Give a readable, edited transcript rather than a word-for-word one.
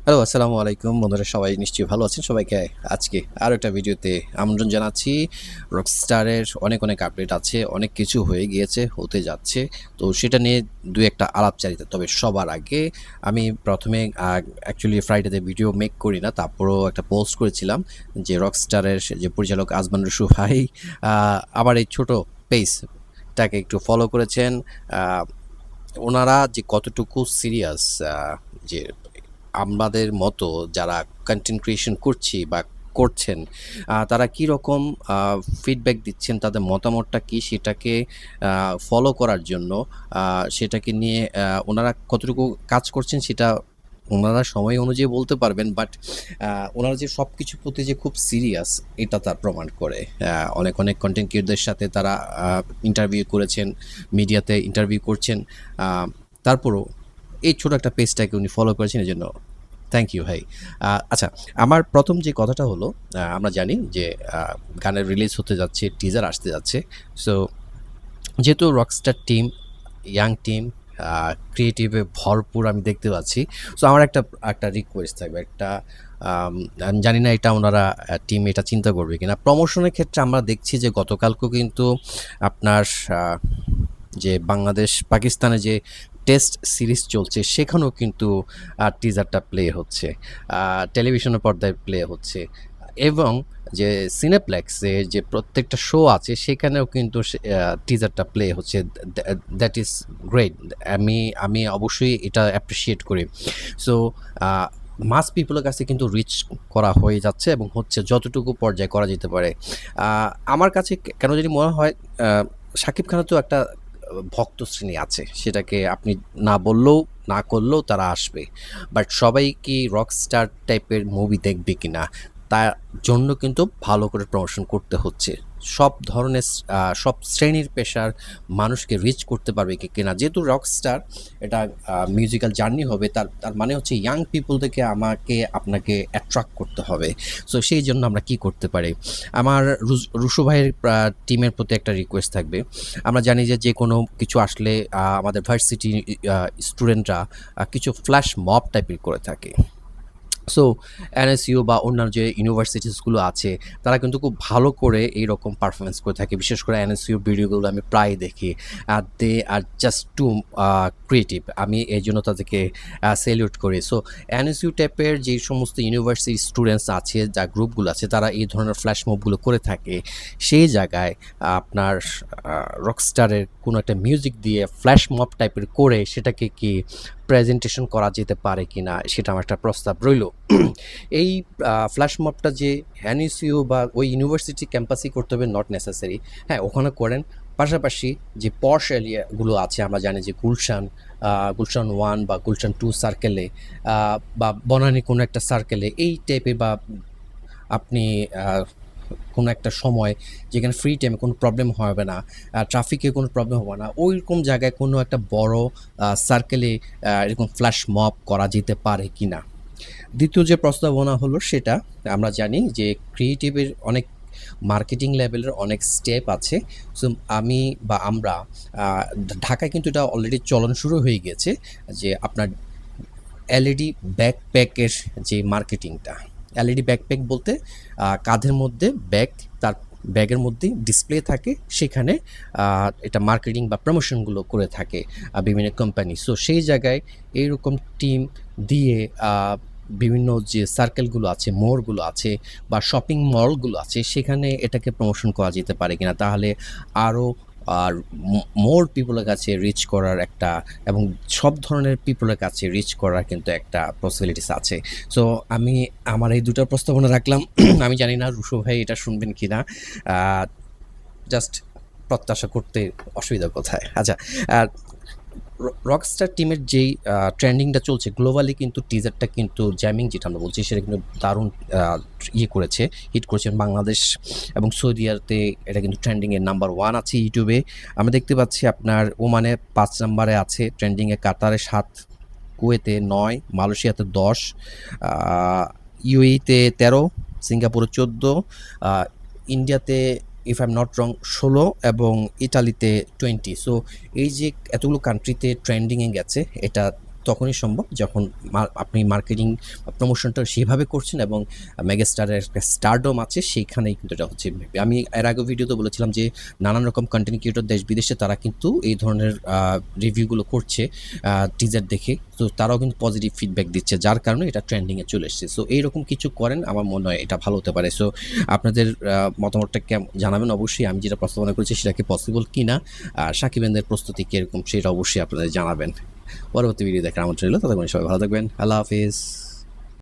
Hello, আসসালামু আলাইকুম বন্ধুরা, সবাই নিশ্চয়ই ভালো আছেন। সবাইকে আজকে আরও একটা ভিডিওতে আমন্ত্রণ জানাচ্ছি। রকস্টারের অনেক অনেক আপডেট আছে, অনেক কিছু হয়ে গিয়েছে, হতে যাচ্ছে। তো সেটা নিয়ে দু একটা আলাপচারিতা। তবে সবার আগে আমি প্রথমে অ্যাকচুয়ালি ফ্রাইডেতে ভিডিও মেক করি না, তারপরেও একটা পোস্ট করেছিলাম যে রকস্টারের যে পরিচালক আজমান রসু ভাই আবার এই ছোট পেজটাকে একটু ফলো করেছেন। ওনারা যে কতটুকু সিরিয়াস, যে আমাদের মতো যারা কন্টেন্ট ক্রিয়েশন করছি বা করছেন, তারা কি রকম ফিডব্যাক দিচ্ছেন, তাদের মতামতটা কি সেটাকে ফলো করার জন্য, সেটাকে নিয়ে ওনারা কতটুকু কাজ করছেন সেটা ওনারা সময় অনুযায়ী বলতে পারবেন। বাট ওনারা যে সব কিছুর প্রতি যে খুব সিরিয়াস, এটা তার প্রমাণ করে। অনেক অনেক কন্টেন্ট ক্রিয়েটরদের সাথে তারা ইন্টারভিউ করেছেন, মিডিয়াতে ইন্টারভিউ করছেন। তারপরও এই ছোট একটা পেজটাকে উনি ফলো করেছেন, এই জন্য থ্যাংক ইউ ভাই। আচ্ছা, আমার প্রথম যে কথাটা হলো, আমরা জানি যে গানের রিলিজ হতে যাচ্ছে, টিজার আসতে যাচ্ছে। সো যেহেতু রকস্টার টিম, ইয়াং টিম, ক্রিয়েটিভে ভরপুর আমি দেখতে পাচ্ছি। সো আমার একটা একটা রিকোয়েস্ট থাকবে, একটা আমি জানি না এটা ওনারা টিম এটা চিন্তা করবে কিনা। প্রমোশনের ক্ষেত্রে আমরা দেখছি যে গতকালকেও কিন্তু আপনার যে বাংলাদেশ পাকিস্তানে যে টেস্ট সিরিজ চলছে, সেখানেও কিন্তু টিজারটা প্লে হচ্ছে, টেলিভিশনের পর্দায় প্লে হচ্ছে, এবং যে সিনেপ্লেক্সে যে প্রত্যেকটা শো আছে সেখানেও কিন্তু টিজারটা প্লে হচ্ছে। That is great. আমি আমি অবশ্যই এটা অ্যাপ্রিসিয়েট করি। সো মাস পিপলের কাছে কিন্তু রিচ করা হয়ে যাচ্ছে এবং হচ্ছে যতটুকু পর্যায়ে করা যেতে পারে। আমার কাছে কেন জানি মনে হয় শাকিব খানের তো একটা ভক্ত শ্রেণী আছে, সেটাকে আপনি না বললেও না করলেও তারা আসবে। বাট সবাই কি রকস্টার টাইপের মুভি দেখবে কিনা, তার জন্য কিন্তু ভালো করে প্রমোশন করতে হচ্ছে। সব ধরনের সব শ্রেণীর পেশার মানুষকে রিচ করতে পারবে কি কিনা। যেহেতু রকস্টার এটা মিউজিক্যাল জার্নি হবে, তার তার মানে হচ্ছে ইয়াং পিপলদেরকে আমাকে আপনাকে অ্যাট্রাক্ট করতে হবে। সো সেই জন্য আমরা কি করতে পারি। আমার রুশু ভাইয়ের টিমের প্রতি একটা রিকোয়েস্ট থাকবে। আমরা জানি যে যে কোনো কিছু আসলে আমাদের ভার্সিটি স্টুডেন্টরা কিছু ফ্ল্যাশ মব টাইপের করে থাকে। সো এনএসইউ বা অন্যান্য যে ইউনিভার্সিটিসগুলো আছে, তারা কিন্তু খুব ভালো করে এইরকম পারফরমেন্স করে থাকে। বিশেষ করে এনএসইউ ভিডিওগুলো আমি প্রায় দেখি। দে আর জাস্ট টু ক্রিয়েটিভ। আমি এই জন্য তাদেরকে সেলিউট করি। সো এনএসইউ টাইপের যে সমস্ত ইউনিভার্সিটি স্টুডেন্টস আছে, যা গ্রুপগুলো আছে, তারা এই ধরনের ফ্ল্যাশ মুভগুলো করে থাকে। সেই জায়গায় আপনার রকস্টারের কোনো একটা মিউজিক দিয়ে ফ্ল্যাশ মব টাইপের করে সেটাকে কি প্রেজেন্টেশন করা যেতে পারে কিনা, সেটা আমার একটা প্রস্তাব রইল। এই ফ্ল্যাশ মবটা যে এনইসিউ বা ওই ইউনিভার্সিটি ক্যাম্পাসেই করতে হবে, নট নেসেসারি। হ্যাঁ, ওখানে করেন। পাশাপাশি যে পশ এরিয়াগুলো আছে, আমরা জানি যে গুলশান 1 বা গুলশান 2 সার্কেলে, বা বনানী কোনো একটা সার্কেলে এই টাইপের, বা আপনি কোনো একটা সময় যেখানে ফ্রি টাইমে কোনো প্রবলেম হবে না, ট্রাফিকে কোনো প্রবলেম হবে না, ওইরকম জায়গায় কোনো একটা বড় সার্কেলে এরকম ফ্ল্যাশ মব করা যেতে পারে কি না। দ্বিতীয় যে প্রস্তাবনা হলো সেটা, আমরা জানি যে ক্রিয়েটিভের অনেক মার্কেটিং লেভেলের অনেক স্টেপ আছে। সো আমি বা আমরা ঢাকায় কিন্তু এটা অলরেডি চলন শুরু হয়ে গিয়েছে, যে আপনার এলইডি ব্যাকপ্যাকের যে মার্কেটিংটা। এলইডি ব্যাকপ্যাক বলতে কাঁধের মধ্যে ব্যাগ, তার ব্যাগের মধ্যে ডিসপ্লে থাকে, সেখানে এটা মার্কেটিং বা প্রমোশনগুলো করে থাকে বিভিন্ন কোম্পানি। সো সেই জায়গায় এইরকম টিম দিয়ে বিভিন্ন যে সার্কেলগুলো আছে, মোড়গুলো আছে বা শপিং মলগুলো আছে, সেখানে এটাকে প্রমোশন করা যেতে পারে কিনা। তাহলে আরও আর মোর পিপলের কাছে রিচ করার একটা, এবং সব ধরনের পিপলের কাছে রিচ করার কিন্তু একটা পসিবিলিটিস আছে। সো আমি আমার এই দুটো প্রস্তাবনা রাখলাম। আমি জানি না রুশো ভাই এটা শুনবেন কিনা। জাস্ট প্রত্যাশা করতে অসুবিধা কোথায়। আচ্ছা, রকস্টার টিমের যেই ট্রেন্ডিংটা চলছে গ্লোবালি, কিন্তু টিজারটা কিন্তু জ্যামিং যেটা আমরা বলছি, সেটা কিন্তু দারুণ করেছে, হিট করেছে। বাংলাদেশ এবং সৌদি আরবে এটা কিন্তু ট্রেন্ডিংয়ে নাম্বার 1 আছে ইউটিউবে। আমরা দেখতে পাচ্ছি আপনার ওমানে 5 নম্বরে আছে ট্রেন্ডিংয়ে, কাতারে 7, কুয়েতে 9, মালয়েশিয়াতে 10, ইউএইতে 13, সিঙ্গাপুরে 14, ইন্ডিয়াতে if I am not wrong 16, এবং ইটালিতে 20। সো এই যে এতগুলো কান্ট্রিতে ট্রেন্ডিংয়ে গেছে, এটা তখনই সম্ভব যখন আপনি মার্কেটিং প্রমোশনটা সেভাবে করছেন এবং মেগাস্টারের একটা স্টারডম আছে, সেইখানেই কিন্তু এটা হচ্ছে। আমি এর আগে ভিডিওতে বলেছিলাম যে নানান রকম কন্টেন্ট ক্রিয়েটর দেশ বিদেশে তারা কিন্তু এই ধরনের রিভিউগুলো করছে টিজার দেখে, তো তারাও কিন্তু পজিটিভ ফিডব্যাক দিচ্ছে, যার কারণে এটা ট্রেন্ডিংয়ে চলে এসছে। সো এইরকম কিছু করেন, আমার মনে হয় এটা ভালো হতে পারে। সো আপনাদের মতামতটা জানাবেন অবশ্যই, আমি যেটা প্রস্তাবনা করেছি সেটা কি পসিবল কিনা, আর সাকিব খানের প্রস্তুতি কীরকম সেটা অবশ্যই আপনাদের জানাবেন। পরবর্তী ভিডিও দেখার আমন্ত্রণ রইল। ততক্ষণ সবাই ভালো থাকবেন। আল্লাহ হাফিজ।